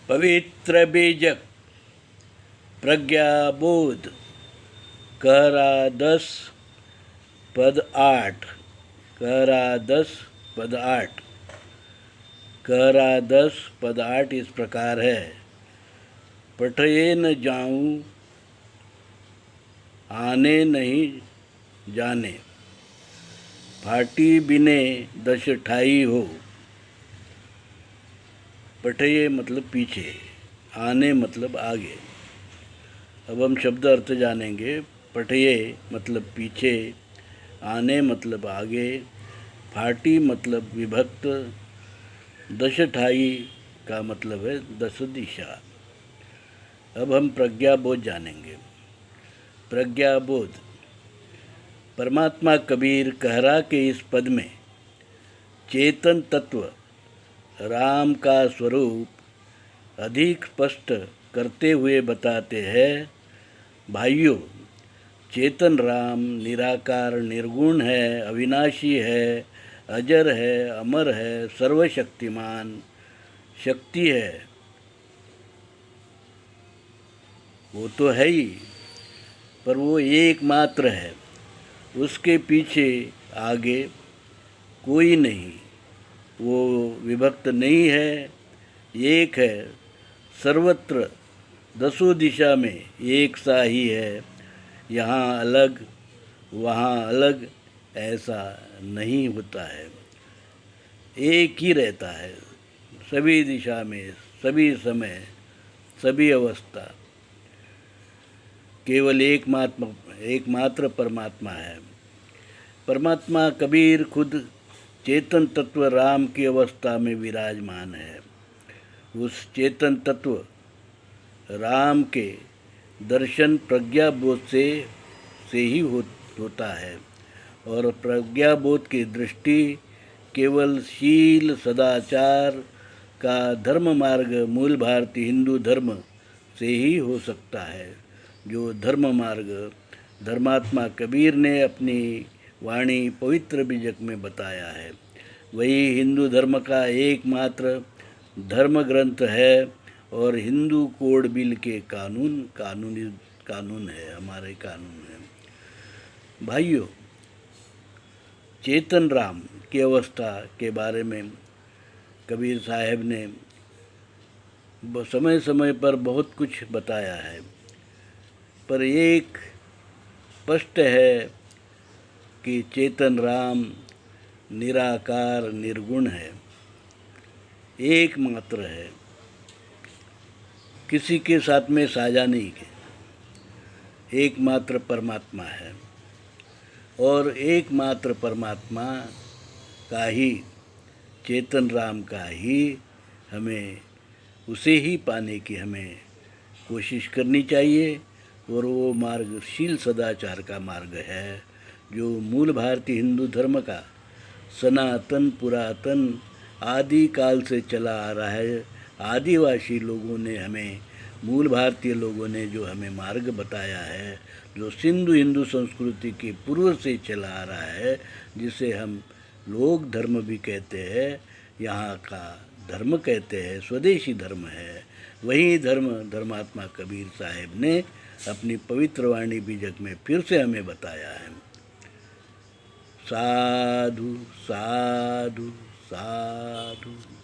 पवित्र बीजक प्रज्ञाबोध कहरा 10 पद 8 कहरा 10 पद 8 कहरा 10 पद 8 इस प्रकार है। पठये न जाऊं आने नहीं जाने, फाटी बिने दश ठाई हो। पठये मतलब पीछे, आने मतलब आगे। अब हम शब्द अर्थ जानेंगे। पठये मतलब पीछे, आने मतलब आगे, फाटी मतलब विभक्त, दश ठाई का मतलब है 10 दिशा। अब हम प्रज्ञाबोध जानेंगे। प्रज्ञाबोध परमात्मा कबीर कहरा के इस पद में चेतन तत्व राम का स्वरूप अधिक स्पष्ट करते हुए बताते हैं। भाइयों, चेतन राम निराकार निर्गुण है, अविनाशी है, अजर है, अमर है, सर्वशक्तिमान शक्ति है। वो तो है ही, पर वो एकमात्र है। उसके पीछे आगे कोई नहीं। वो विभक्त नहीं है, एक है, सर्वत्र दसों दिशा में एक सा ही है। यहाँ अलग वहाँ अलग ऐसा नहीं होता है, एक ही रहता है सभी दिशा में, सभी समय, सभी अवस्था। केवल एकमात्र परमात्मा है। परमात्मा कबीर खुद चेतन तत्व राम की अवस्था में विराजमान है। उस चेतन तत्व राम के दर्शन प्रज्ञाबोध से ही होता है। और प्रज्ञाबोध की दृष्टि केवल शील सदाचार का धर्म मार्ग मूल भारतीय हिंदू धर्म से ही हो सकता है, जो धर्म मार्ग धर्मात्मा कबीर ने अपनी वाणी पवित्र बीजक में बताया है। वही हिंदू धर्म का एकमात्र धर्म ग्रंथ है और हिंदू कोड बिल के कानून है, हमारे कानून है। भाइयों, चेतन राम की अवस्था के बारे में कबीर साहब ने समय समय पर बहुत कुछ बताया है, पर एक स्पष्ट है कि चेतन राम निराकार निर्गुण है, एकमात्र है, किसी के साथ में साझा नहीं है, एकमात्र परमात्मा है। और एकमात्र परमात्मा का ही, चेतन राम का ही हमें उसे ही पाने की हमें कोशिश करनी चाहिए। और वो मार्ग शील सदाचार का मार्ग है, जो मूल भारतीय हिंदू धर्म का सनातन पुरातन आदि काल से चला आ रहा है। आदिवासी लोगों ने हमें, मूल भारतीय लोगों ने जो हमें मार्ग बताया है, जो सिंधु हिंदू संस्कृति के पूर्व से चला आ रहा है, जिसे हम लोक धर्म भी कहते हैं, यहाँ का धर्म कहते हैं, स्वदेशी धर्म है। वही धर्म धर्मात्मा कबीर साहब ने अपनी पवित्र वाणी बीजक में फिर से हमें बताया है। साधु साधु साधु।